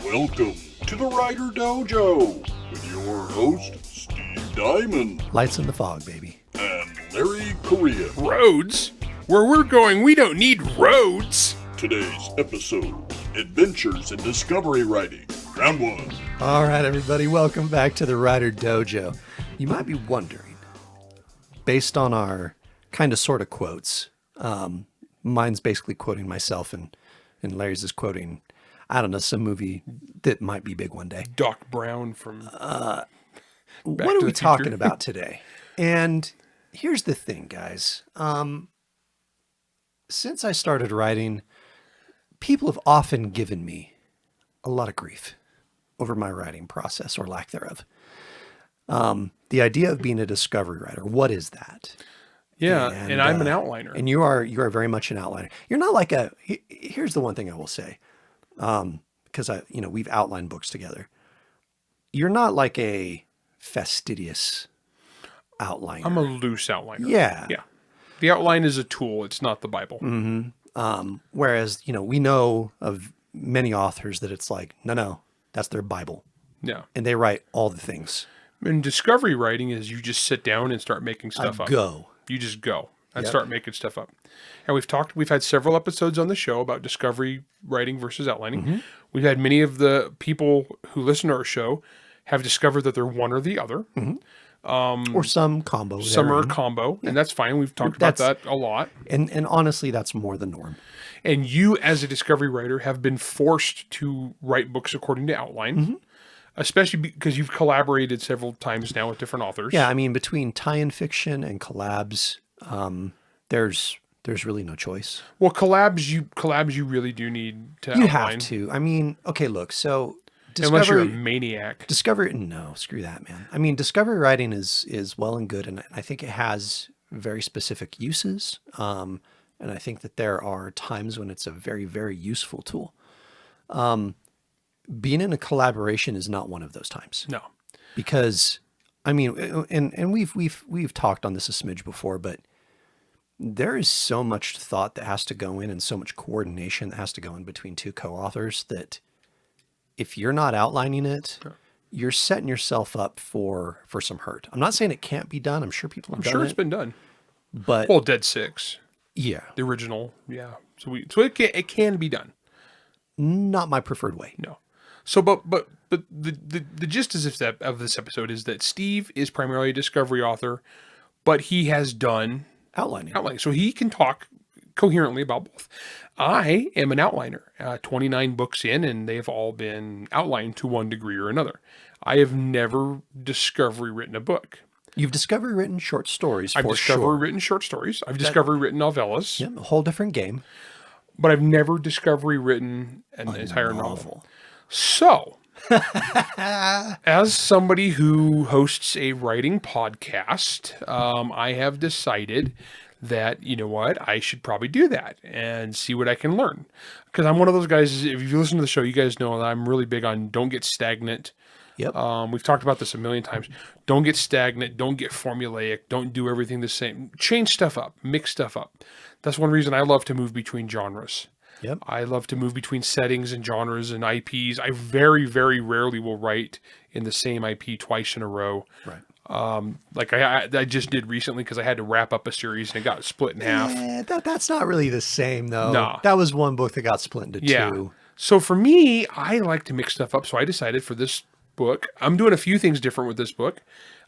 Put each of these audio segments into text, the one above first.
Welcome to the WriterDojo with your host, Steve Diamond. Lights in the fog, baby. And Larry Correia. Roads? Where we're going, we don't need roads. Today's episode, Adventures in Discovery Writing, Round 1. All right, everybody, welcome back to the WriterDojo. You might be wondering, based on our kind of sort of quotes, mine's basically quoting myself and Larry's is quoting, I don't know, some movie that might be big one day. Doc Brown from What are we talking about today? And here's the thing, guys. Since I started writing, people have often given me a lot of grief over my writing process or lack thereof. The idea of being a discovery writer, what is that? Yeah, and I'm an outliner. And you are very much an outliner. You're not like here's the one thing I will say. Because we've outlined books together. You're not like a fastidious outliner. I'm a loose outliner. Yeah. Yeah. The outline is a tool. It's not the Bible. Mm-hmm. Whereas, we know of many authors that it's like, no, that's their Bible. Yeah. And they write all the things. And discovery writing is you just sit down and start making stuff up. You just go and start making stuff up. And we've had several episodes on the show about discovery writing versus outlining. Mm-hmm. We've had many of the people who listen to our show have discovered that they're one or the other. Mm-hmm. Or some combo. Some are a combo, and that's fine. We've talked about that a lot. And honestly, that's more the norm. And you, as a discovery writer, have been forced to write books according to outline, especially because you've collaborated several times now with different authors. Yeah, I mean, between tie-in fiction and collabs, there's really no choice. Well, collabs you really do need to outline. You have to. I mean, okay, look, so unless you're a maniac. No, screw that, man. I mean, discovery writing is well and good, and I think it has very specific uses. And I think that there are times when it's a very, very useful tool. Being in a collaboration is not one of those times. No. Because, I mean, and we've talked on this a smidge before, but there is so much thought that has to go in and so much coordination that has to go in between two co-authors that if you're not outlining it, you're setting yourself up for some hurt. I'm not saying it can't be done. I'm sure people have done it. I'm sure it's been done. But Dead Six. Yeah. The original. Yeah. So it can be done. Not my preferred way. No. So, but the gist of this episode is that Steve is primarily a discovery author, but he has done outlining. So he can talk coherently about both. I am an outliner, 29 books in, and they've all been outlined to one degree or another. I have never discovery written a book. You've discovery written short stories. I've discovery written short stories. I've discovery written novellas. Yeah, a whole different game. But I've never discovery written an entire novel. So, as somebody who hosts a writing podcast, I have decided that, you know what, I should probably do that and see what I can learn. Because I'm one of those guys, if you listen to the show, you guys know that I'm really big on don't get stagnant. Yep. We've talked about this a million times. Don't get stagnant. Don't get formulaic. Don't do everything the same. Change stuff up. Mix stuff up. That's one reason I love to move between genres. Yep. I love to move between settings and genres and IPs. I very, very rarely will write in the same IP twice in a row. Right. Like I just did recently because I had to wrap up a series and it got split in half. That's not really the same, though. No. That was one book that got split into two. So for me, I like to mix stuff up. So I decided for this book, I'm doing a few things different with this book.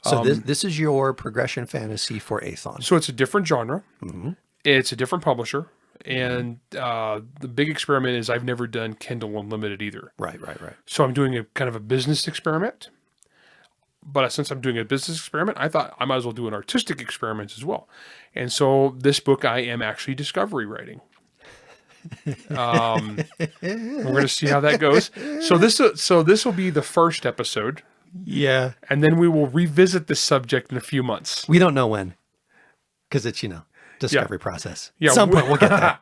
So this is your progression fantasy for Athon. So it's a different genre. Mm-hmm. It's a different publisher. And the big experiment is I've never done Kindle Unlimited either. Right. So I'm doing a kind of a business experiment. But since I'm doing a business experiment, I thought I might as well do an artistic experiment as well. And so this book I am actually discovery writing. We're going to see how that goes. So this will be the first episode. Yeah. And then we will revisit this subject in a few months. We don't know when. Because it's, discovery process. Yeah. At some point we'll get there.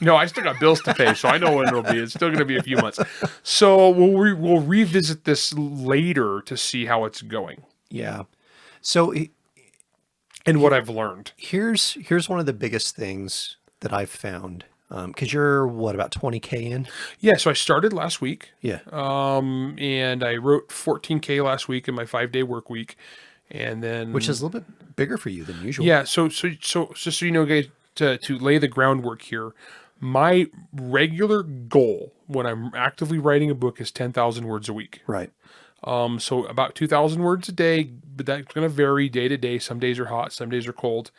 No, I still got bills to pay, so I know when it'll be. It's still going to be a few months. So we'll revisit this later to see how it's going. Yeah. So, and what I've learned. Here's one of the biggest things that I've found Because you're, what, about 20K in? Yeah, so I started last week. Yeah. And I wrote 14K last week in my 5-day work week. And then... Which is a little bit bigger for you than usual. Yeah, so just so you know, guys, to lay the groundwork here, my regular goal when I'm actively writing a book is 10,000 words a week. Right. So about 2,000 words a day, but that's going to vary day to day. Some days are hot, some days are cold.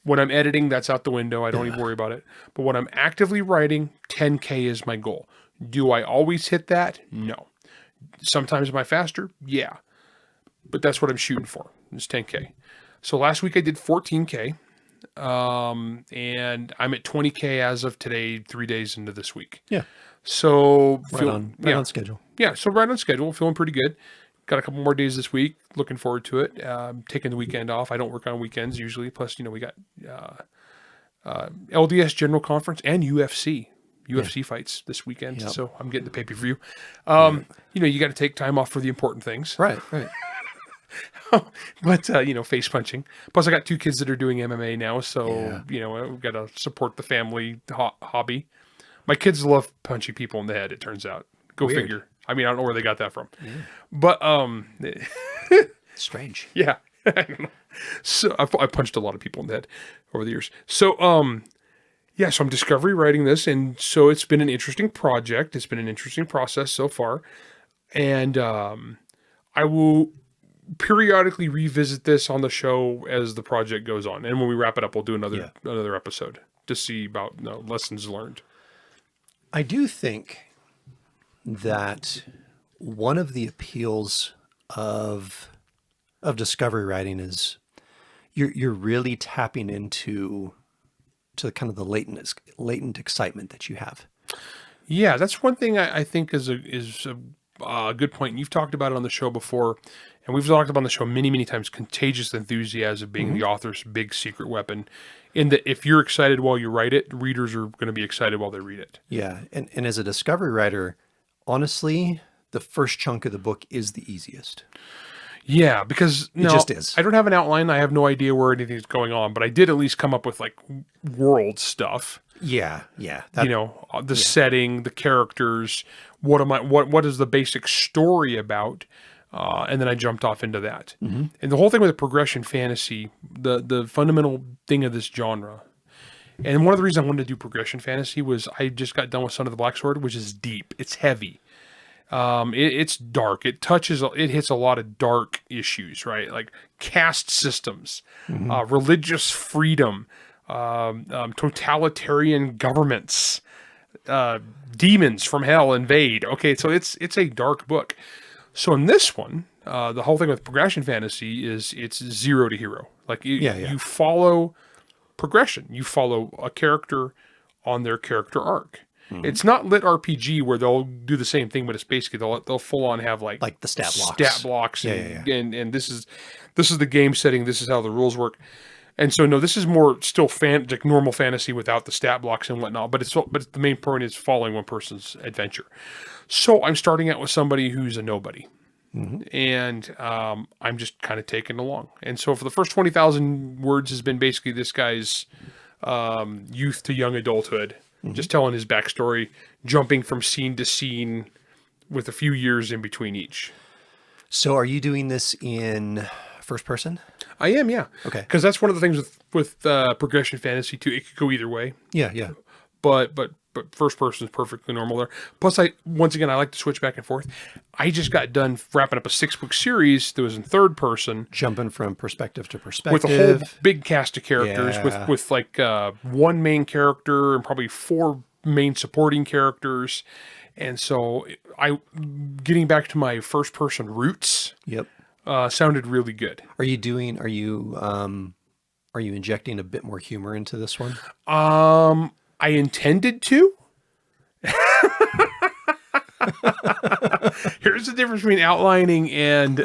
When I'm editing, that's out the window. I don't even worry about it. But when I'm actively writing, 10K is my goal. Do I always hit that? No. Sometimes am I faster? Yeah. But that's what I'm shooting for. It's 10K. So last week I did 14K. And I'm at 20K as of today, 3 days into this week. Yeah. So Right on schedule. Yeah, so right on schedule, feeling pretty good. Got a couple more days this week. Looking forward to it. Taking the weekend off. I don't work on weekends usually. Plus, we got LDS General Conference and UFC fights this weekend. Yep. So I'm getting the pay-per-view. You got to take time off for the important things. Right. But, face punching. Plus, I got 2 kids that are doing MMA now. So, we've got to support the family hobby. My kids love punching people in the head, it turns out. Go Weird. figure. I mean, I don't know where they got that from. Yeah. But, Strange. yeah. I don't know. So I punched a lot of people in the head over the years. So, so I'm discovery writing this. And so it's been an interesting project. It's been an interesting process so far. And I will periodically revisit this on the show as the project goes on. And when we wrap it up, we'll do another episode to see about lessons learned. I do think that one of the appeals of discovery writing is you're really tapping into kind of the latent excitement that you have. Yeah, that's one thing I think is a good point. And you've talked about it on the show before, and we've talked about on the show many, many times, contagious enthusiasm being the author's big secret weapon. In that if you're excited while you write it, readers are going to be excited while they read it. Yeah. And as a discovery writer, honestly, the first chunk of the book is the easiest. Yeah, because it just is. I don't have an outline. I have no idea where anything's going on, but I did at least come up with like world stuff. Yeah. The setting, the characters, what is the basic story about? And then I jumped off into that. Mm-hmm. And the whole thing with the progression fantasy, the fundamental thing of this genre, and one of the reasons I wanted to do progression fantasy was I just got done with Son of the Black Sword, which is deep. It's heavy. It's dark. It hits a lot of dark issues, right? Like caste systems, religious freedom, totalitarian governments, demons from hell invade. Okay, so it's a dark book. So in this one, the whole thing with progression fantasy is it's 0 to hero. Like you follow progression. You follow a character on their character arc. Mm-hmm. It's not lit RPG where they'll do the same thing, but it's basically they'll full on have like the stat blocks. And this is the game setting. This is how the rules work. And so no, this is more still like normal fantasy without the stat blocks and whatnot. But the main point is following one person's adventure. So I'm starting out with somebody who's a nobody. Mm-hmm. And I'm just kind of taken along. And so for the first 20,000 words has been basically this guy's youth to young adulthood, just telling his backstory, jumping from scene to scene with a few years in between each. So are you doing this in first person? I am, yeah. Okay. Because that's one of the things with progression fantasy too. It could go either way. Yeah. But first person is perfectly normal there. Plus, once again, I like to switch back and forth. I just got done wrapping up a 6-book series that was in third person. Jumping from perspective to perspective. With a whole big cast of characters, with like one main character and probably 4 main supporting characters. And so getting back to my first person roots. Yep. Sounded really good. Are you injecting a bit more humor into this one? I intended to. Here's the difference between outlining and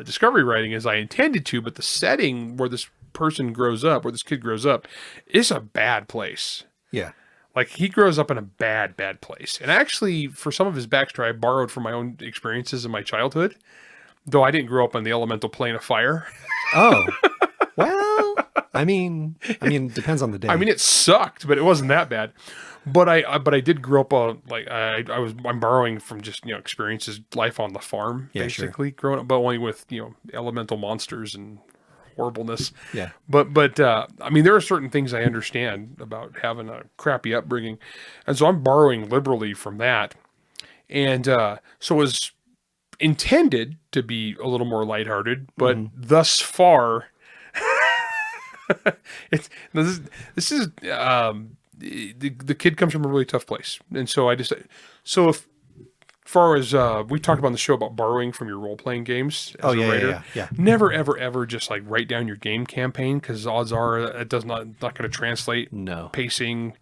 discovery writing is I intended to, but the setting where this person grows up, where this kid grows up, is a bad place. Yeah. Like he grows up in a bad place. And actually, for some of his backstory, I borrowed from my own experiences in my childhood, though I didn't grow up on the elemental plane of fire. Oh, well, I mean, depends on the day. I mean, it sucked, but it wasn't that bad. But I did grow up I'm borrowing from just experiences, life on the farm, basically growing up, but only with elemental monsters and horribleness. Yeah. But I mean, there are certain things I understand about having a crappy upbringing, and so I'm borrowing liberally from that, and so it was intended to be a little more lighthearted, but thus far, this is the kid comes from a really tough place, and so if far as we talked about on the show about borrowing from your role playing games as a writer, never ever just like write down your game campaign, because odds are it does not going to translate. No pacing,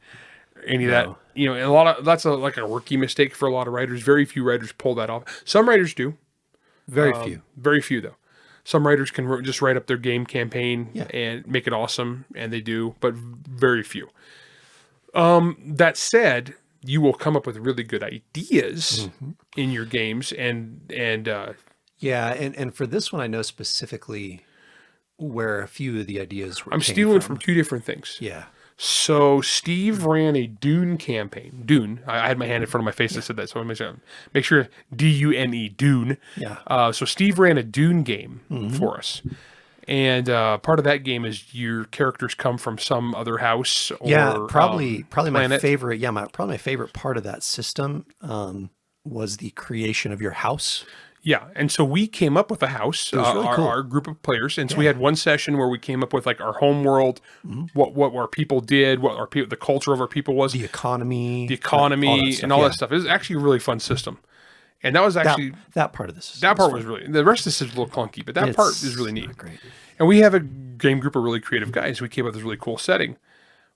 any of that. And a lot of that's like a rookie mistake for a lot of writers. Very few writers pull that off. Some writers do. Very few though. Some writers can just write up their game campaign and make it awesome, and they do, but very few. That said, you will come up with really good ideas in your games, and for this one, I know specifically where a few of the ideas were. I'm stealing from two different things. Yeah. So Steve ran a Dune campaign. Dune. I had my hand in front of my face. I said that, so I want to make sure Dune, Dune. Yeah. So Steve ran a Dune game for us. And part of that game is your characters come from some other house. Or, probably planet. My favorite. Yeah, probably my favorite part of that system was the creation of your house. Yeah, and so we came up with a house, really cool. our group of players, and so we had one session where we came up with like our home world, what our people did, the culture of our people was, the economy, and all that stuff. It was actually a really fun system. And that was actually that part of this. That part was really. The rest of this is a little clunky, but that part is really neat. Great. And we have a game group of really creative guys. We came up with this really cool setting,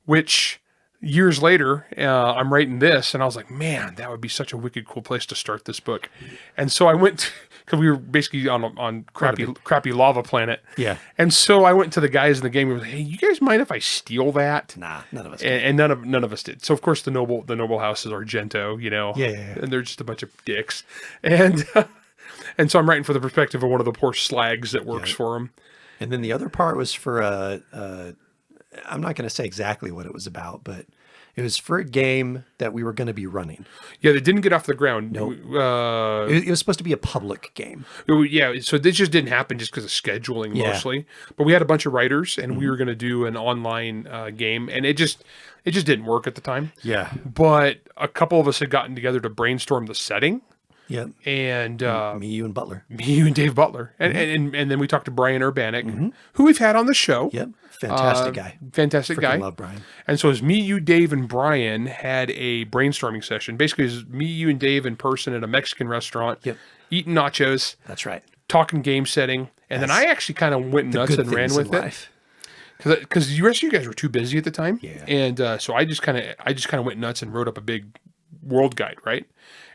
which years later, I'm writing this, and I was like, man, that would be such a wicked cool place to start this book. And so I went, because we were basically on crappy lava planet. Yeah. And so I went to the guys in the game and was like, hey, you guys mind if I steal that? Nah, none of us did. And none of us did. So of course the noble house is Argento, Yeah. And they're just a bunch of dicks. And and so I'm writing for the perspective of one of the poor slags that works for him. And then the other part was for I'm not going to say exactly what it was about, but it was for a game that we were going to be running. Yeah, they didn't get off the ground. No. It was supposed to be a public game. Yeah, so this just didn't happen just because of scheduling mostly. But we had a bunch of writers, and we were going to do an online game, and it just didn't work at the time. Yeah. But a couple of us had gotten together to brainstorm the setting. Yep. And me, you, and Butler. Me, you, and Dave Butler. And then we talked to Brian Urbanic, who we've had on the show. Yep. Fantastic guy. Fantastic guy. Love Brian. And so it was me, you, Dave, and Brian had a brainstorming session. Basically, it was me, you, and Dave in person at a Mexican restaurant, eating nachos. That's right. Talking game setting. And then I actually kind of went nuts and ran with it. Because the rest of you guys were too busy at the time. Yeah. And so I just kind of went nuts and wrote up a big world guide, right?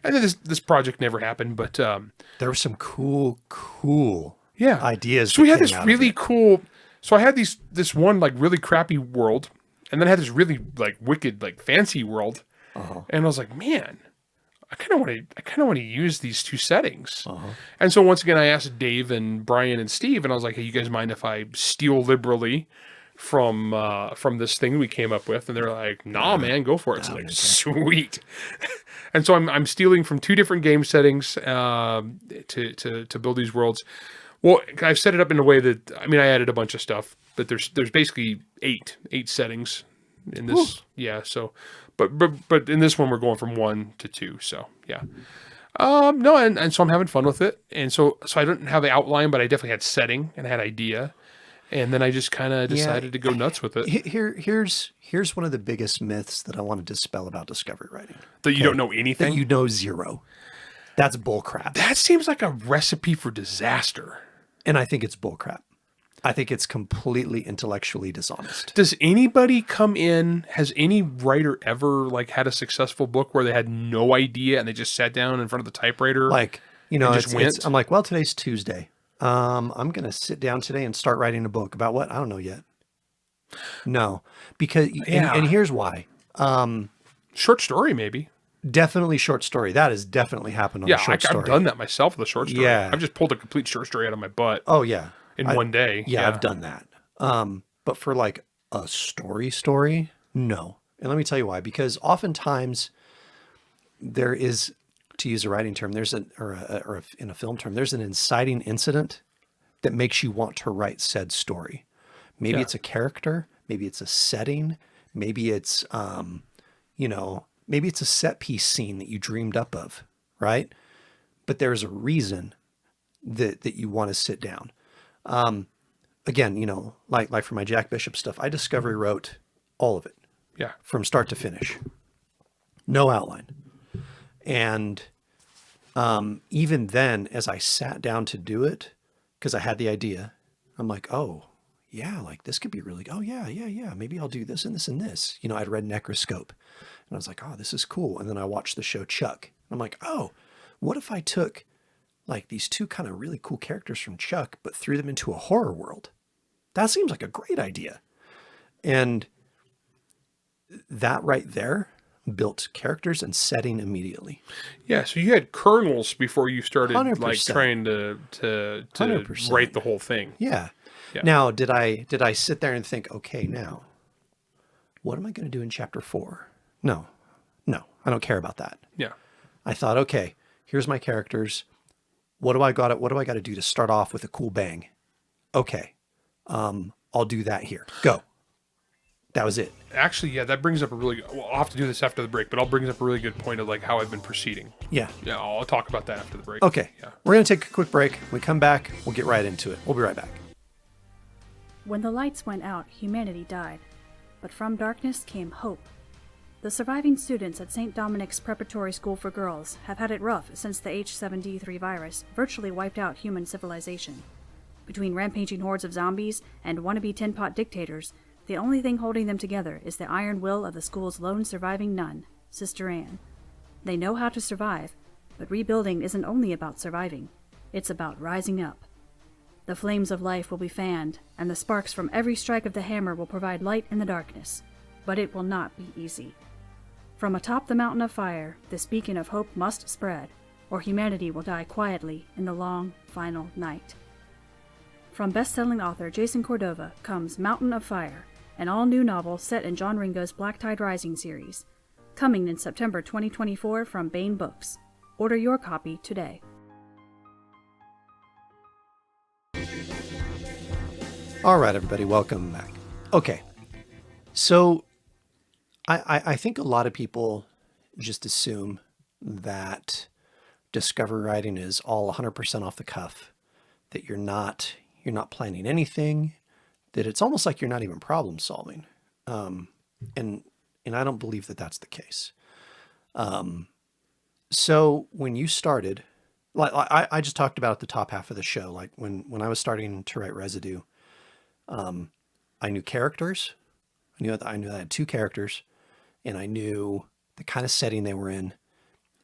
And then this project never happened, but there were some cool ideas. So we had this really cool. So I had this one like really crappy world, and then I had this really like wicked like fancy world, and I was like, man, I kind of want to use these two settings. And so once again, I asked Dave and Brian and Steve, and I was like, hey, you guys mind if I steal liberally from this thing we came up with? And they're like, nah, man, go for it. So like, sweet. And so I'm stealing from two different game settings to build these worlds. Well, I've set it up in a way that, I mean, I added a bunch of stuff, but there's basically eight settings in this. Ooh. Yeah. So, but in this one, we're going from 1 to 2. So yeah. No. And so I'm having fun with it. And so I don't have the outline, but I definitely had setting and I had idea. And then I just kind of decided to go nuts with it. Here's one of the biggest myths that I want to dispel about discovery writing. That you don't know anything? That you know zero. That's bullcrap. That seems like a recipe for disaster. And I think it's bullcrap. I think it's completely intellectually dishonest. Does anybody come in, has any writer ever like had a successful book where they had no idea and they just sat down in front of the typewriter? Like, I'm like, well, today's Tuesday. I'm going to sit down today and start writing a book about what? I don't know yet. No, because, and here's why. Short story, maybe. Definitely short story. That has definitely happened on a short story. I've done that myself with a short story. Yeah. I've just pulled a complete short story out of my butt. Oh, yeah. In one day. Yeah, I've done that. But for like a story, no. And let me tell you why. Because oftentimes there is, to use a writing term, in a film term, there's an inciting incident that makes you want to write said story. Maybe it's a character, maybe it's a setting, maybe it's, maybe it's a set piece scene that you dreamed up of, right? But there's a reason that you want to sit down. Again, like for my Jack Bishop stuff, I discovery wrote all of it. Yeah. From start to finish. No outline. And even then, as I sat down to do it, because I had the idea, I'm like, oh, yeah, like this could be really, oh, yeah. Maybe I'll do this and this and this. I'd read Necroscope and I was like, oh, this is cool. And then I watched the show Chuck. I'm like, oh, what if I took like these two kind of really cool characters from Chuck, but threw them into a horror world? That seems like a great idea. And that right there built characters and setting immediately. Yeah, so you had kernels before you started 100%. like trying to 100%. write the whole thing. Yeah. Yeah. Now, did I sit there and think, okay, now what am I going to do in chapter 4? No, I don't care about that. Yeah. I thought, okay, here's my characters. What do I got to do to start off with a cool bang? Okay. I'll do that here. Go. That was it. Actually, yeah, that brings up I'll have to do this after the break, but I'll bring up a really good point of like how I've been proceeding. Yeah. Yeah, I'll talk about that after the break. Okay. Yeah. We're going to take a quick break. When we come back, we'll get right into it. We'll be right back. When the lights went out, humanity died. But from darkness came hope. The surviving students at St. Dominic's Preparatory School for Girls have had it rough since the H7D3 virus virtually wiped out human civilization. Between rampaging hordes of zombies and wannabe tin pot dictators, the only thing holding them together is the iron will of the school's lone surviving nun, Sister Anne. They know how to survive, but rebuilding isn't only about surviving. It's about rising up. The flames of life will be fanned, and the sparks from every strike of the hammer will provide light in the darkness. But it will not be easy. From atop the mountain of fire, this beacon of hope must spread, or humanity will die quietly in the long, final night. From best-selling author Jason Cordova comes Mountain of Fire, an all-new novel set in John Ringo's Black Tide Rising series. Coming in September 2024 from Baen Books. Order your copy today. All right, everybody, welcome back. Okay, so I think a lot of people just assume that discovery writing is all 100% off the cuff, that you're not planning anything, that it's almost like you're not even problem solving. And I don't believe that that's the case. So when you started, like I just talked about at the top half of the show, like when I was starting to write Residue, I knew characters. I knew I had 2 characters, and I knew the kind of setting they were in,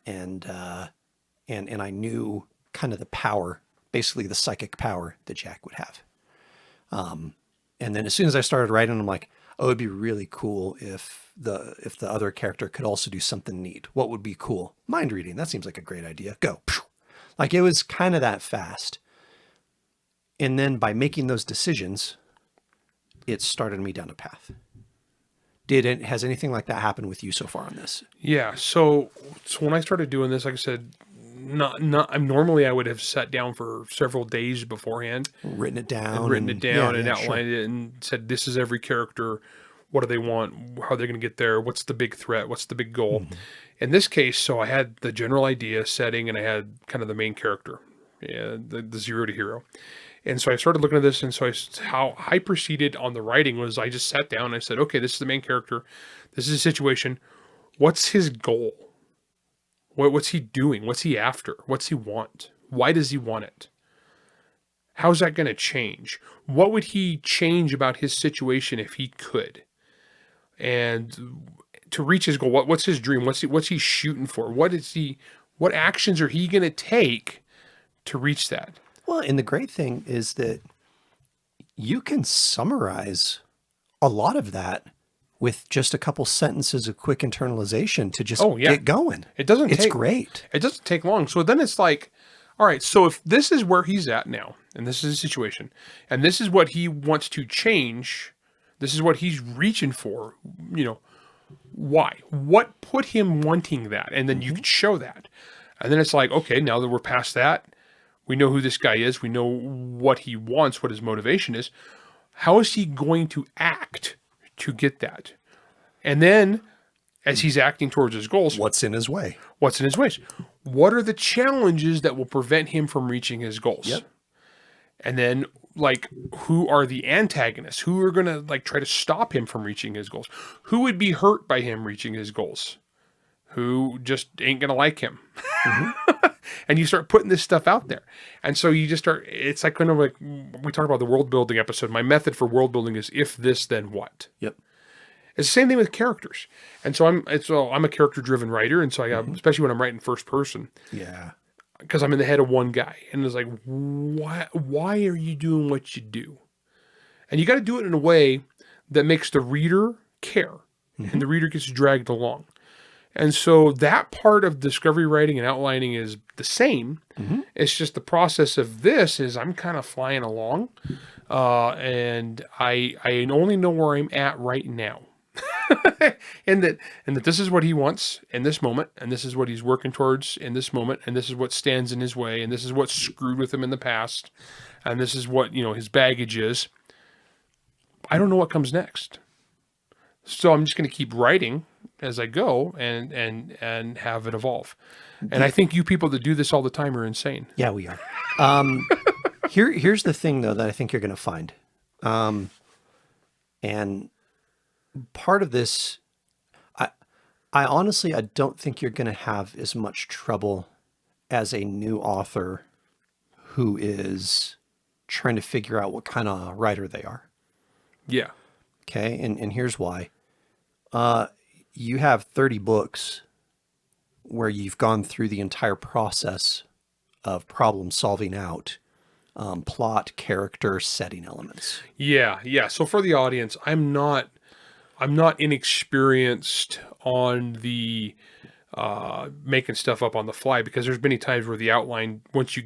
and I knew kind of the power, basically the psychic power that Jack would have. And then as soon as I started writing, I'm like, oh, it'd be really cool if the other character could also do something neat. What would be cool? Mind reading. That seems like a great idea. Go. Like it was kind of that fast. And then by making those decisions, it started me down a path. Has anything like that happened with you so far on this? Yeah. So when I started doing this, like I said, normally I would have sat down for several days beforehand, written it down and outlined it and said, this is every character. What do they want? How are they going to get there? What's the big threat? What's the big goal? Mm-hmm. In this case, so I had the general idea setting, and I had kind of the main character, the zero to hero. And so I started looking at this, and so how I proceeded on the writing was I just sat down and I said, okay, this is the main character. This is a situation. What's his goal? What's he doing? What's he after? What's he want? Why does he want it? How's that going to change? What would he change about his situation if he could? And to reach his goal, what's his dream? What's he shooting for? What actions are he going to take to reach that? Well, and the great thing is that you can summarize a lot of that with just a couple sentences of quick internalization to just get going. It's great. It doesn't take long. So then it's like, all right, so if this is where he's at now, and this is his situation, and this is what he wants to change This is what he's reaching for. Why? What put him wanting that? And then you can show that. And then it's like, okay, now that we're past that, we know who this guy is. We know what he wants, what his motivation is. How is he going to act to get that? And then as he's acting towards his goals, What's in his way? what's in his ways? What are the challenges that will prevent him from reaching his goals? Yep. And then, like, who are the antagonists? Who are going to, like, try to stop him from reaching his goals? Who would be hurt by him reaching his goals? Who just ain't going to like him? And you start putting this stuff out there. And so you just start, it's like kind of like, we talked about the world building episode. My method for world building is if this, then what? Yep. It's the same thing with characters. And so I'm a character driven writer. And so I got, especially when I'm writing first person, Yeah. because I'm in the head of one guy. And it's like, why are you doing what you do? And you got to do it in a way that makes the reader care and the reader gets dragged along. And so that part of discovery writing and outlining is the same. It's just the process of this is I'm kind of flying along, and I only know where I'm at right now. and that this is what he wants in this moment, and this is what he's working towards in this moment, and this is what stands in his way, and this is what's screwed with him in the past, and this is what his baggage is. I don't know what comes next. So I'm just going to keep writing as I go and have it evolve. And I think you people that do this all the time are insane. Yeah, we are. Here's the thing, though, that I think you're going to find. And part of this, I honestly, I don't think you're going to have as much trouble as a new author who is trying to figure out what kind of writer they are. Yeah. Okay, and here's why. You have 30 books where you've gone through the entire process of problem solving out plot, character, setting elements. Yeah. So for the audience, I'm not inexperienced on the making stuff up on the fly, because there's many times where the outline, once you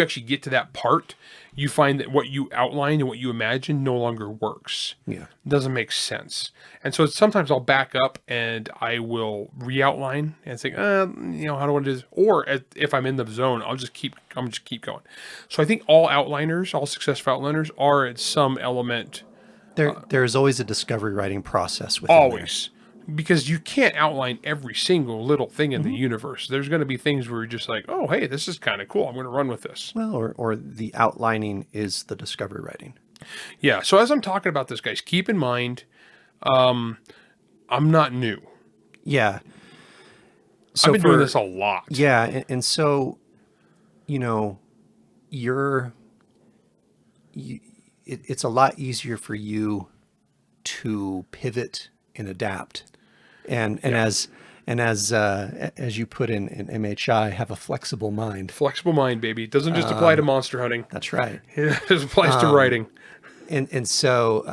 actually get to that part, you find that what you outlined and what you imagined no longer works. Yeah. It doesn't make sense. And so sometimes I'll back up and I will re-outline and think, how do I want to do this? Or if I'm in the zone, I'm just keep going. So I think all successful outliners are at some element. There is always a discovery writing process with Always. Because you can't outline every single little thing in the universe. There's going to be things where you're just like, oh, hey, this is kind of cool. I'm going to run with this. Well, or the outlining is the discovery writing. Yeah. So as I'm talking about this, guys, keep in mind, I'm not new. Yeah. So I've been doing this a lot. Yeah. And so, it's a lot easier for you to pivot and adapt. And as you put in MHI, have a flexible mind. Flexible mind, baby. It doesn't just apply to monster hunting. That's right. It applies to writing. And so,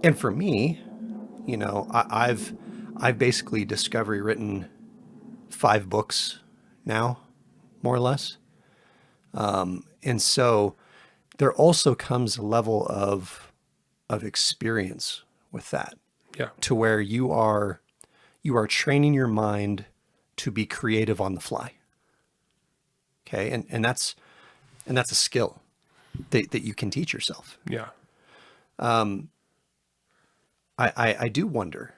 and for me, I've basically discovery written 5 books now, more or less. And so there also comes a level of experience with that. Yeah. To where you are training your mind to be creative on the fly. Okay. And that's a skill that you can teach yourself. Yeah. I do wonder,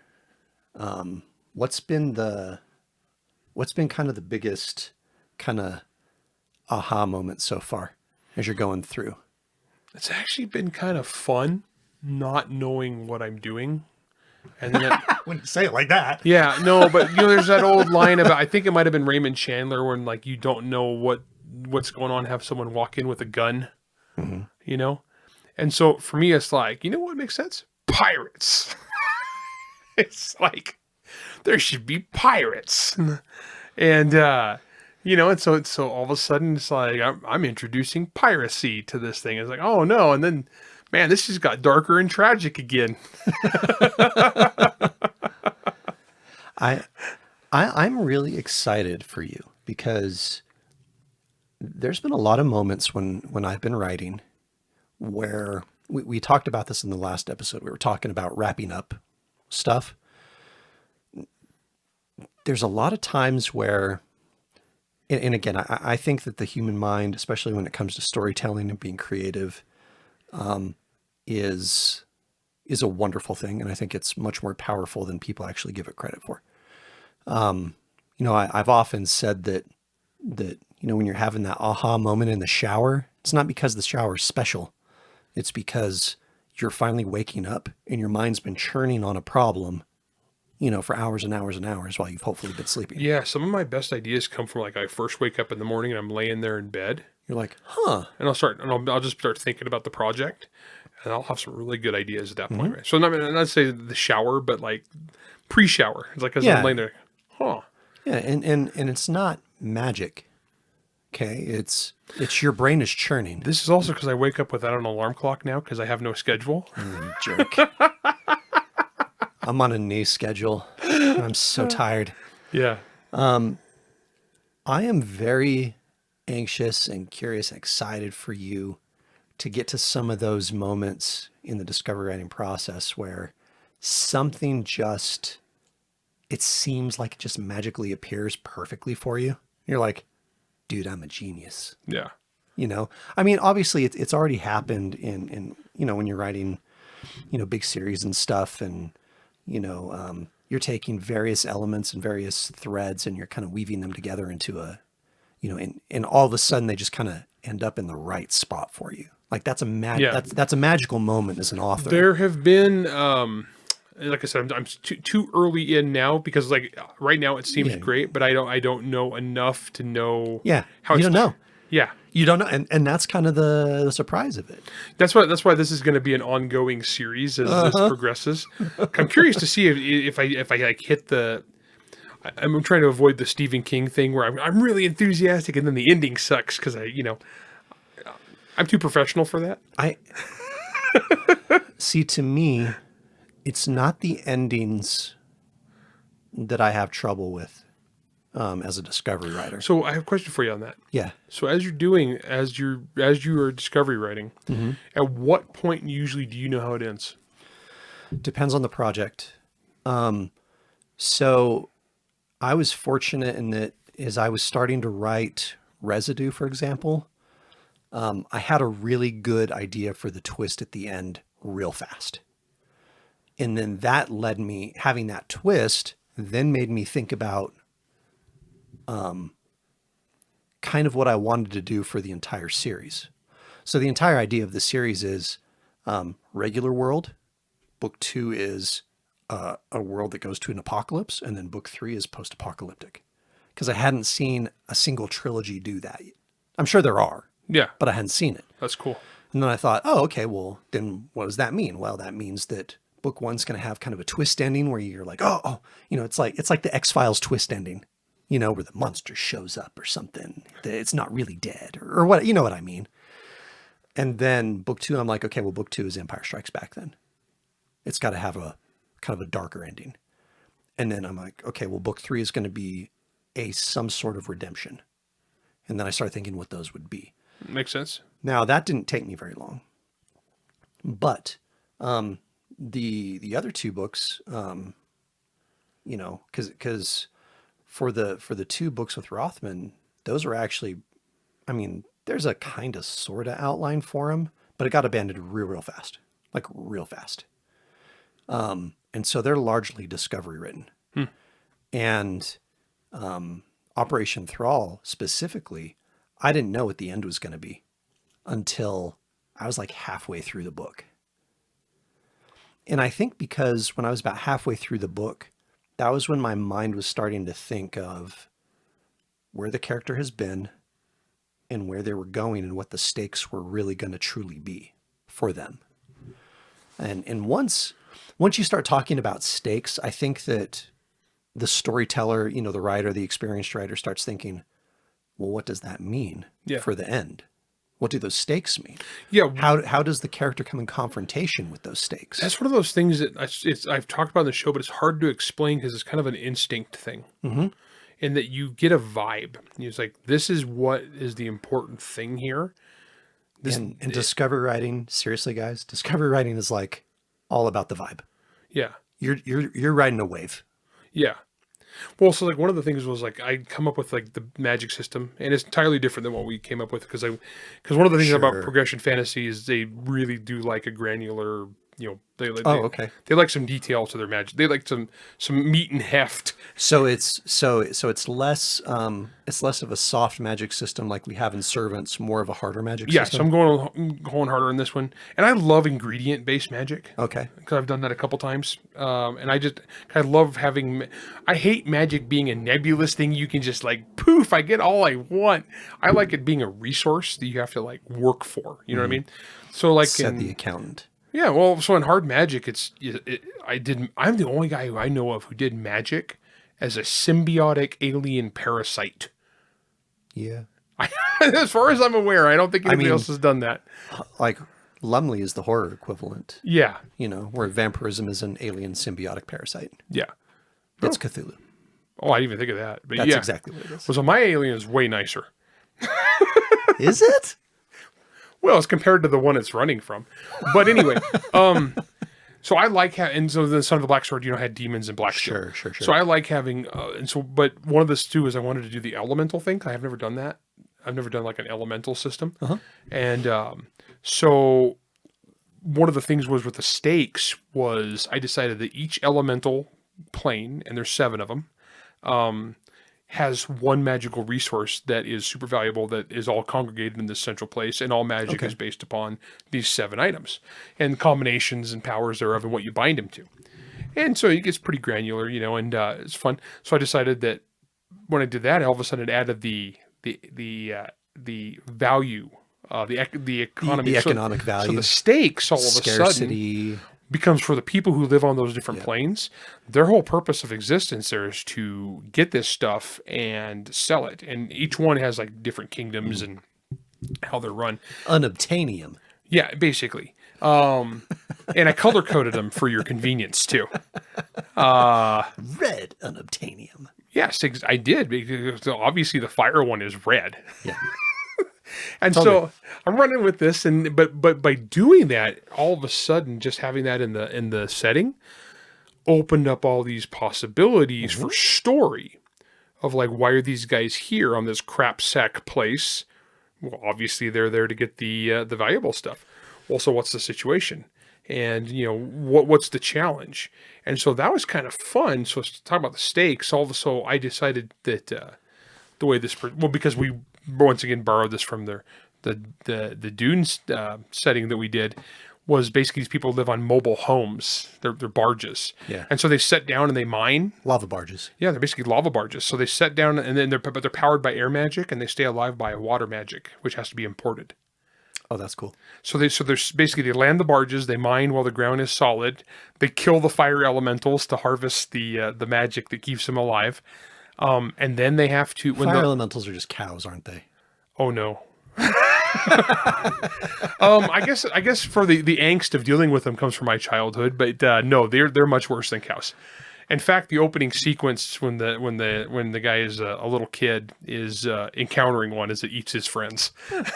what's been kind of the biggest kind of aha moment so far as you're going through? It's actually been kind of fun not knowing what I'm doing. And then When you say it like that. yeah, no, but there's that old line about, I think it might have been Raymond Chandler, when like you don't know what's going on, have someone walk in with a gun, And so for me, it's like, what makes sense? Pirates. It's like, there should be pirates. And, and so all of a sudden it's like, I'm introducing piracy to this thing. It's like, oh no. And then, man, this just got darker and tragic again. I'm really excited for you, because there's been a lot of moments when I've been writing where we talked about this in the last episode. We were talking about wrapping up stuff. There's a lot of times where, and again, I think that the human mind, especially when it comes to storytelling and being creative, is a wonderful thing. And I think it's much more powerful than people actually give it credit for. I've often said that, when you're having that aha moment in the shower, it's not because the shower is special. It's because you're finally waking up and your mind's been churning on a problem, for hours and hours and hours while you've hopefully been sleeping. Yeah, some of my best ideas come from like I first wake up in the morning and I'm laying there in bed. You're like, huh? And I'll just start thinking about the project, and I'll have some really good ideas at that point. Right? So not say the shower, but like pre-shower. It's like I'm laying there, huh? Yeah, and it's not magic. Okay, it's your brain is churning. This is also because I wake up without an alarm clock now because I have no schedule. Jerk. I'm on a knee schedule. And I'm so tired. Yeah. I am very anxious and curious and excited for you to get to some of those moments in the discovery writing process where something it seems like it just magically appears perfectly for you. You're like, dude, I'm a genius. Yeah. I mean, obviously it's already happened in when you're writing, big series and stuff, and, you're taking various elements and various threads and you're kind of weaving them together into and all of a sudden they just kind of end up in the right spot for you. Like that's a magical moment as an author. There have been, like I said, I'm too early in now because like right now it seems great, but I don't know enough to know. Yeah, how you don't know. Yeah, you don't know, and that's kind of the surprise of it. That's why this is going to be an ongoing series as this progresses. I'm curious to see if I like hit the. I'm trying to avoid the Stephen King thing where I'm really enthusiastic and then the ending sucks because I'm too professional for that. See, to me, it's not the endings that I have trouble with as a discovery writer. So I have a question for you on that. Yeah. So as you are discovery writing, at what point usually do you know how it ends? Depends on the project. So I was fortunate in that as I was starting to write Residue, for example, I had a really good idea for the twist at the end real fast. And then that led me, having that twist, then made me think about kind of what I wanted to do for the entire series. So the entire idea of the series is regular world. Book 2 is a world that goes to an apocalypse, and then book 3 is post-apocalyptic. Because I hadn't seen a single trilogy do that. I'm sure there are. Yeah. But I hadn't seen it. That's cool. And then I thought, oh, okay, well, then what does that mean? Well, that means that book 1's going to have kind of a twist ending where you're like, oh, it's like the X-Files twist ending, where the monster shows up or something. It's not really dead or what, you know what I mean? And then book 2, I'm like, okay, well, book 2 is Empire Strikes Back then. It's got to have a kind of a darker ending. And then I'm like, okay, well, book 3 is going to be some sort of redemption. And then I started thinking what those would be. Makes sense. Now, that didn't take me very long. But the other 2 books, because for the 2 books with Rothman, those are actually, I mean, there's a kind of sort of outline for them, but it got abandoned real fast, like real fast. And so they're largely discovery written. And Operation Thrall specifically, I didn't know what the end was going to be until I was like halfway through the book. And I think because when I was about halfway through the book, that was when my mind was starting to think of where the character has been and where they were going and what the stakes were really going to truly be for them. And once you start talking about stakes, I think that the storyteller, the writer, the experienced writer starts thinking, well, what does that mean for the end? What do those stakes mean? Yeah. How does the character come in confrontation with those stakes? That's one of those things that I've talked about in the show, but it's hard to explain because it's kind of an instinct thing. In that you get a vibe. It's like, this is what is the important thing here. And discovery writing, seriously, guys, discovery writing is like all about the vibe. Yeah. You're riding a wave. Yeah. Well, so like one of the things was like I come up with like the magic system, and it's entirely different than what we came up with because one of the things about progression fantasy is they really do like a granular, they like some detail to their magic. They like some meat and heft. So it's less of a soft magic system like we have in Servants, more of a harder magic Yeah, system. so I'm going harder on this one, and I love ingredient based magic. Okay. Because I've done that a couple times, and I love having. I hate magic being a nebulous thing you can just like poof. I get all I want. I like it being a resource that you have to like work for. You know what I mean? So like Said the accountant. Yeah, well, so in hard magic, I'm the only guy who I know of who did magic as a symbiotic alien parasite. Yeah. As far as I'm aware, I don't think anybody else has done that. Like Lumley is the horror equivalent. Yeah. Where vampirism is an alien symbiotic parasite. Yeah. That's Cthulhu. Oh, I didn't even think of that. But That's exactly what it is. Well, so my alien is way nicer. Is it? Well, it's compared to the one it's running from. But anyway, so I like and so the Son of the Black Sword, had demons and black steel. Sure. So I like having, but one of the too is I wanted to do the elemental thing. I have never done that. I've never done like an elemental system. And so one of the things was with the stakes was I decided that each elemental plane, and there's 7 of them, has one magical resource that is super valuable that is all congregated in this central place, and all magic is based upon these 7 items and combinations and powers thereof and what you bind them to. And so it gets pretty granular, and it's fun. So I decided that when I did that, all of a sudden it added the value, the economy, the economic value. So the stakes all of a Scarcity. sudden becomes for the people who live on those different planes. Their whole purpose of existence there is to get this stuff and sell it. And each one has like different kingdoms and how they're run. Unobtainium. Yeah, basically. And I color coded them for your convenience too. Red unobtainium. Yes, I did. Because obviously the fire one is red. Yeah. And so I'm running with this, but by doing that, all of a sudden, just having that in the setting opened up all these possibilities for story of like, why are these guys here on this crap sack place? Well, obviously they're there to get the valuable stuff. Also, what's the situation? And what's the challenge? And so that was kind of fun. So to talk about the stakes, so I decided that the way this because we once again borrowed this from the Dunes setting that we did, was basically these people live on mobile homes. They're barges. Yeah. And so they set down and they mine. Lava barges. Yeah, they're basically lava barges. So they set down and then they're powered by air magic, and they stay alive by water magic, which has to be imported. Oh, that's cool. So there's basically they land the barges, they mine while the ground is solid, they kill the fire elementals to harvest the magic that keeps them alive. And then they have to Fire elementals are just cows, aren't they? Oh no. I guess for the angst of dealing with them comes from my childhood, but no, they're much worse than cows. In fact, the opening sequence when the guy is a little kid is encountering one as it eats his friends. It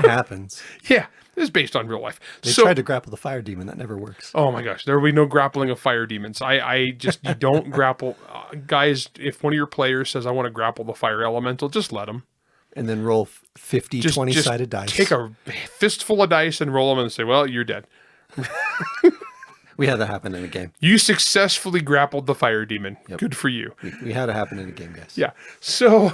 happens. Yeah, this is based on real life. They tried to grapple the fire demon. That never works. Oh my gosh, there will be no grappling of fire demons. You don't grapple. Guys, if one of your players says, I want to grapple the fire elemental, just let them. And then roll 50 20-sided dice. Take a fistful of dice and roll them and say, well, you're dead. We had that happen in a game. You successfully grappled the fire demon. Yep. Good for you. We had it happen in a game, guys. Yeah. So,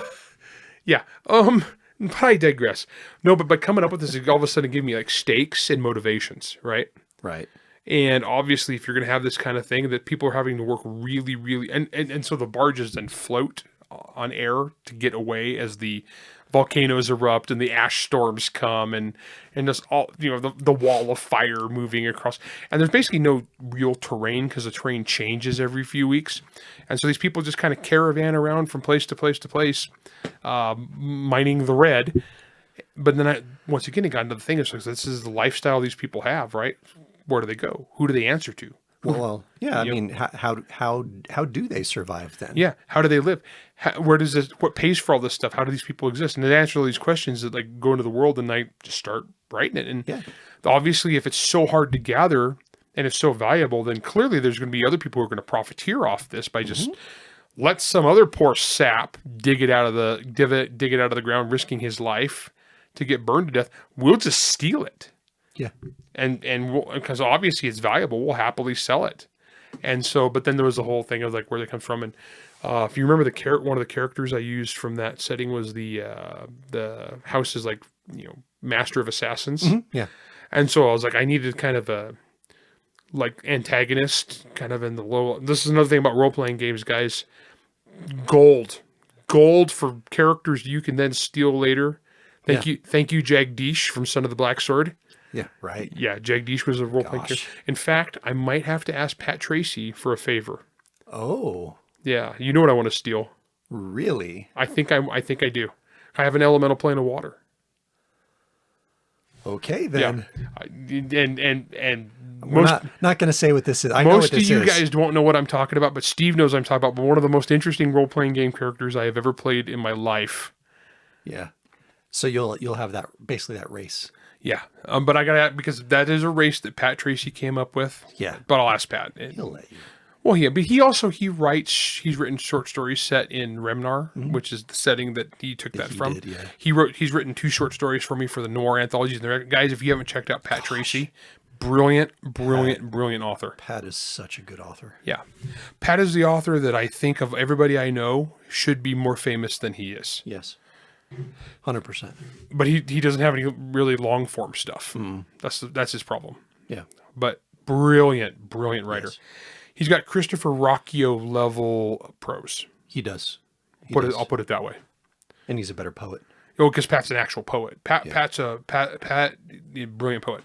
yeah. But I digress. No, but coming up with this, all of a sudden gave me like stakes and motivations, right? Right. And obviously, if you're going to have this kind of thing, that people are having to work really, really, and so the barges then float on air to get away as the volcanoes erupt and the ash storms come and just all, the wall of fire moving across. And there's basically no real terrain because the terrain changes every few weeks. And so these people just kind of caravan around from place to place to place, mining the red. But then once again, it got into the thing. This is the lifestyle these people have, right? Where do they go? Who do they answer to? Well, yeah. I Yep. mean, how do they survive then? Yeah. How do they live? Where does this, what pays for all this stuff? How do these people exist? And to answer all these questions that like go into the world and I just start writing it. And Yeah. obviously if it's so hard to gather and it's so valuable, then clearly there's going to be other people who are going to profiteer off this by just let some other poor sap dig it out of the ground, risking his life to get burned to death. We'll just steal it. Yeah. And because obviously it's valuable, we'll happily sell it. And so, but then there was the whole thing of like where they come from. And if you remember one of the characters I used from that setting was the house is like, master of assassins. Yeah. And so I was like, I needed kind of a like antagonist kind of in the low. This is another thing about role-playing games, guys. Gold for characters you can then steal later. Thank you, Jagdish from Son of the Black Sword. Yeah. Right. Yeah, Jagdish was a role-playing character. In fact, I might have to ask Pat Tracy for a favor. Oh, Yeah, you know what I want to steal? really? I think I do. I have an elemental plane of water. Okay, then. And We're most not going to say what this is. I know most what this of you is. guys won't know what I'm talking about, but Steve knows what I'm talking about. But one of the most interesting role-playing game characters I have ever played in my life. Yeah. So you'll have that basically that race. Yeah, but I gotta, because that is a race that Pat Tracy came up with. Yeah. But I'll ask Pat. He'll let you. Well, yeah, but he's written short stories set in Remnar, which is the setting that he took that he from. did, yeah. He's written 2 short stories for me for the noir anthologies. And guys, if you haven't checked out Pat Tracy, brilliant author. Pat is such a good author. Yeah. Pat is the author that I think of everybody I know should be more famous than he is. Yes. 100%. But he doesn't have any really long form stuff. That's his problem. Yeah. But brilliant writer. Yes. He's got Christopher Rocchio level prose. He does. I'll put it that way. And he's a better poet. Oh, because Pat's an actual poet. Pat's a brilliant poet.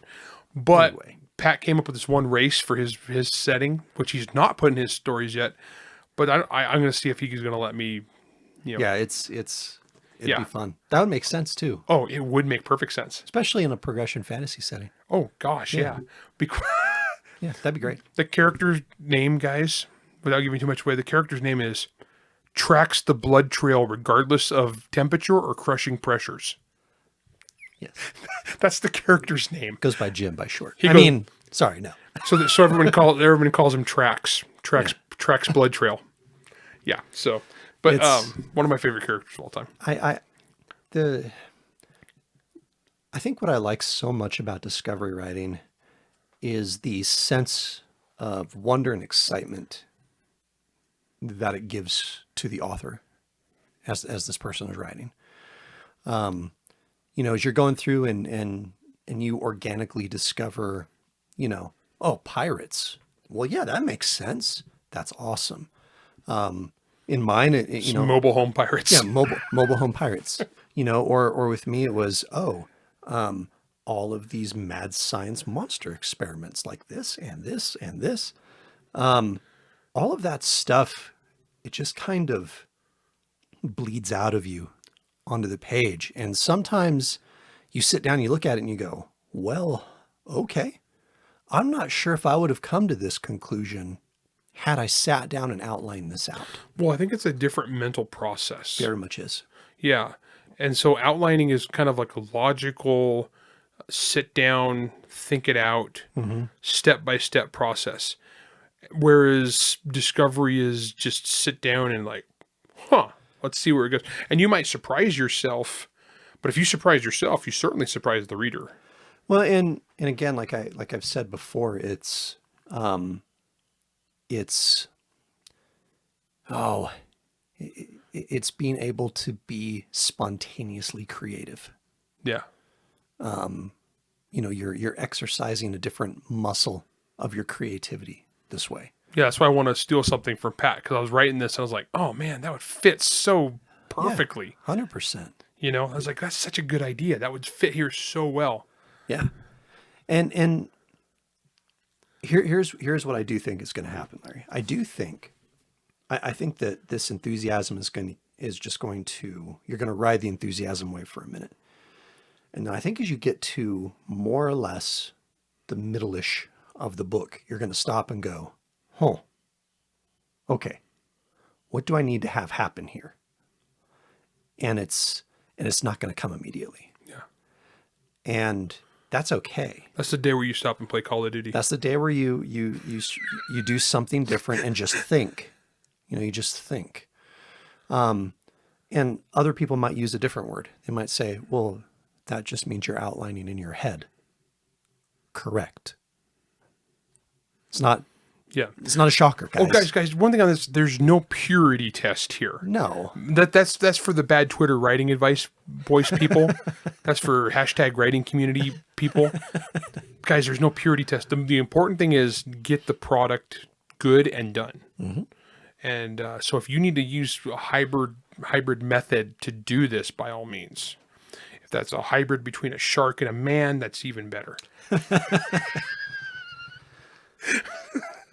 But Anyway. Pat came up with this one race for his setting, which he's not put in his stories yet. But I'm going to see if he's going to let me. Yeah, it'd Yeah. be fun. That would make sense too, Oh, it would make perfect sense. especially in a progression fantasy setting. Oh gosh, yeah. Because Yeah, that'd be great. the character's name, guys, without giving too much away, the character's name is tracks the blood trail regardless of temperature or crushing pressures. Yes. That's the character's name. Goes by Jim by short. goes- Sorry, no. So everyone calls him Tracks blood trail. Yeah. So, but It's- one of my favorite characters of all time. I think what I like so much about discovery writing is the sense of wonder and excitement that it gives to the author as this person is writing. As you're going through and you organically discover, oh, pirates. Well, yeah, that makes sense. That's awesome. In mine, Mobile home pirates. yeah, mobile home pirates, or with me, it was, all of these mad science monster experiments like this and this and this. All of that stuff, it just kind of bleeds out of you onto the page. And sometimes you sit down, you look at it and you go, well, okay. I'm not sure if I would have come to this conclusion had I sat down and outlined this out. Well, I think it's a different mental process. Very much is. Yeah. And so outlining is kind of like a logical sit down, think it out, step-by-step process. Whereas discovery is just sit down and like, let's see where it goes. And you might surprise yourself, but if you surprise yourself, you certainly surprise the reader. Well, and again, like I've said before, it's being able to be spontaneously creative. Yeah. You're exercising a different muscle of your creativity this way. Yeah, that's why I want to steal something from Pat, because I was writing this and I was like, oh man, that would fit so perfectly. 100%. I was like, that's such a good idea. That would fit here so well. Yeah. And here's what I do think is going to happen, Larry. I think that this enthusiasm you're going to ride the enthusiasm wave for a minute. And then I think as you get to more or less the middle-ish of the book, you're going to stop and go, oh, okay, what do I need to have happen here? And it's not going to come immediately. Yeah. And that's okay. That's the day where you stop and play Call of Duty. That's the day where you do something different and just think. You just think. And other people might use a different word. They might say, well, that just means you're outlining in your head. Correct. It's not a shocker, guys. Oh, guys, one thing on this, there's no purity test here. No. That's for the bad Twitter writing advice voice people. That's for hashtag writing community people. Guys, there's no purity test. The important thing is get the product good and done. Mm-hmm. And so if you need to use a hybrid method to do this, by all means. If that's a hybrid between a shark and a man, that's even better.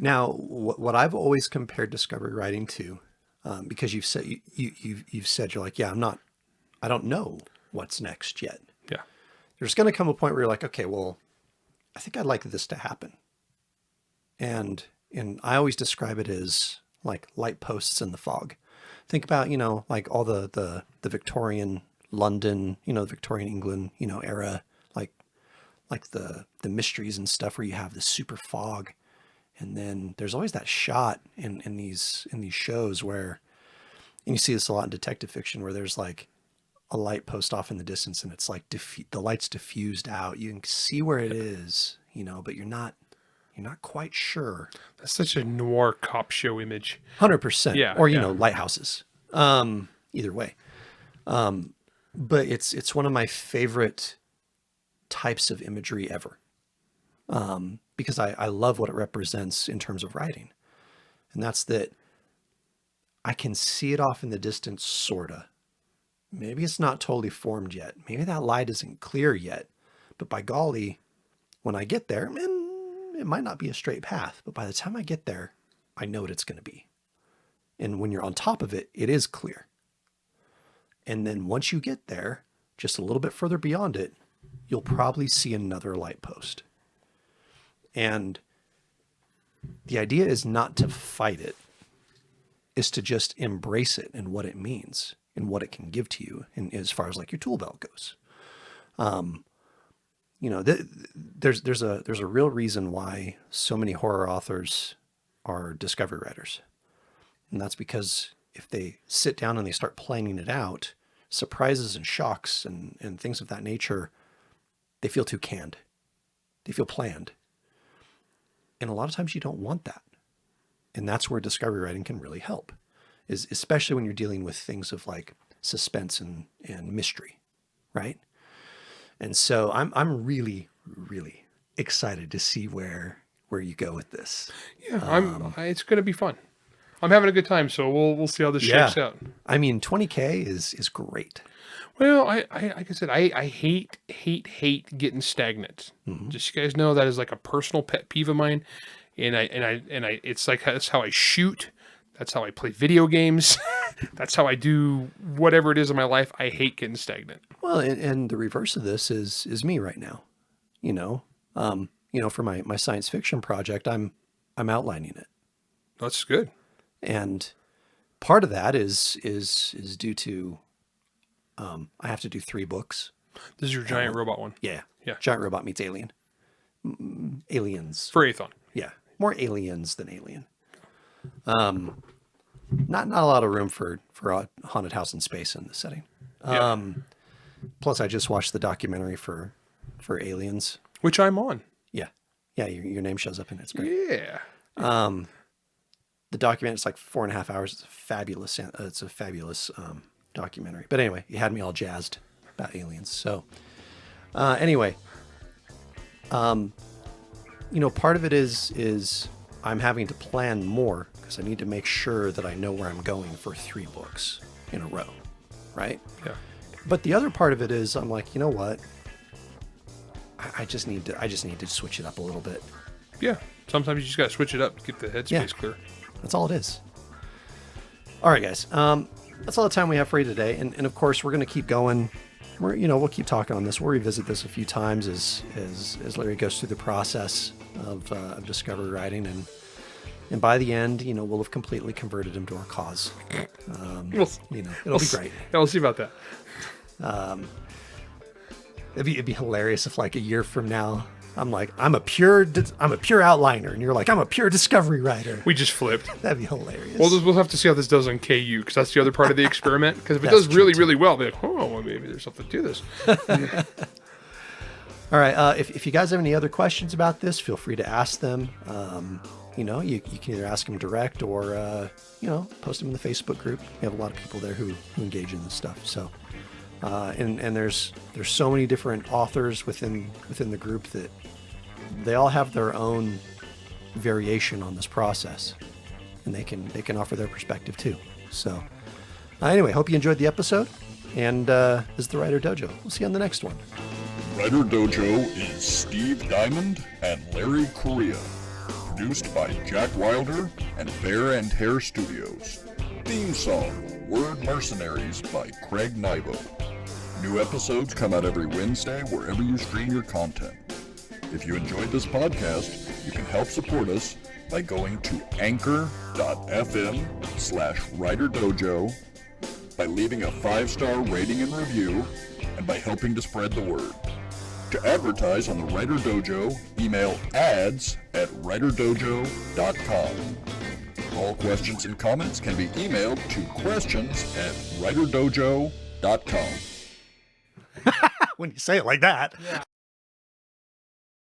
Now, what I've always compared discovery writing to, because you've said you're like, yeah, I don't know what's next yet. Yeah. There's going to come a point where you're like, okay, well, I think I'd like this to happen. And I always describe it as like light posts in the fog. Think about, like all the Victorian London, the Victorian England, era, like the mysteries and stuff where you have this super fog. And then there's always that shot in these shows where, and you see this a lot in detective fiction, where there's like a light post off in the distance and it's like the light's diffused out. You can see where it is, but you're not quite sure. That's such a noir cop show image. 100%. Yeah. Or, lighthouses. Either way. But it's one of my favorite types of imagery ever. Because I love what it represents in terms of writing. And that's that I can see it off in the distance, sorta. Maybe it's not totally formed yet. Maybe that light isn't clear yet. But by golly, when I get there, it might not be a straight path. But by the time I get there, I know what it's going to be. And when you're on top of it, it is clear. And then once you get there, just a little bit further beyond it, you'll probably see another light post. And the idea is not to fight it, is to just embrace it and what it means and what it can give to you, and as far as like your tool belt goes. There's a real reason why so many horror authors are discovery writers. And that's because if they sit down and they start planning it out, surprises and shocks and things of that nature, they feel too canned. They feel planned. And a lot of times you don't want that. And that's where discovery writing can really help, is especially when you're dealing with things of like suspense and mystery, right? And so I'm really, really excited to see where you go with this. Yeah, it's going to be fun. I'm having a good time, so we'll see how this shakes out. I mean, 20K is great. Well, like I said, I hate getting stagnant. Mm-hmm. Just so you guys know, that is like a personal pet peeve of mine, and I it's like that's how I shoot, that's how I play video games, that's how I do whatever it is in my life. I hate getting stagnant. Well, and the reverse of this is me right now. For my science fiction project, I'm outlining it. That's good. And part of that is due to I have to do 3 books. This is your giant robot one. Yeah. Yeah. Giant robot meets alien. Aliens. For Aethon. Yeah. More aliens than alien. Not a lot of room for a haunted house in space in this setting. Yeah. Plus I just watched the documentary for Aliens. Which I'm on. Yeah. Yeah, your name shows up in it. It's great. Yeah. The documentary, it's like 4.5 hours. It's a fabulous documentary. But anyway, you had me all jazzed about aliens. So anyway, part of it is I'm having to plan more because I need to make sure that I know where I'm going for 3 books in a row, right? Yeah. But the other part of it is I'm like, you know what? I just need to switch it up a little bit. Yeah. Sometimes you just got to switch it up to keep the headspace clear. That's all it is. All right, guys. That's all the time we have for you today. And of course, we're going to keep going. We'll keep talking on this. We'll revisit this a few times as Larry goes through the process. of discovery writing, and by the end, we'll have completely converted him to our cause. It'll be great. Yeah, we'll see about that. It'd be hilarious if like a year from now, I'm like, I'm a pure outliner, and you're like, I'm a pure discovery writer. We just flipped. That'd be hilarious. We'll have to see how this does on KU, because that's the other part of the experiment. Because if it does really, really well, they're like, oh, well, maybe there's something to this. All right. If you guys have any other questions about this, feel free to ask them. You can either ask them direct or, post them in the Facebook group. We have a lot of people there who engage in this stuff. So, and there's so many different authors within the group that they all have their own variation on this process, and they can offer their perspective too. So, anyway, hope you enjoyed the episode. And this is the Writer Dojo. We'll see you on the next one. Writer Dojo is Steve Diamond and Larry Correia. Produced by Jack Wilder and Bear and Hare Studios. Theme song, Word Mercenaries by Craig Nybo. New episodes come out every Wednesday wherever you stream your content. If you enjoyed this podcast, you can help support us by going to anchor.fm/WriterDojo, by leaving a 5-star rating and review, and by helping to spread the word. To advertise on the Writer Dojo, email ads@writerdojo.com. All questions and comments can be emailed to questions@writerdojo.com. When you say it like that. Yeah.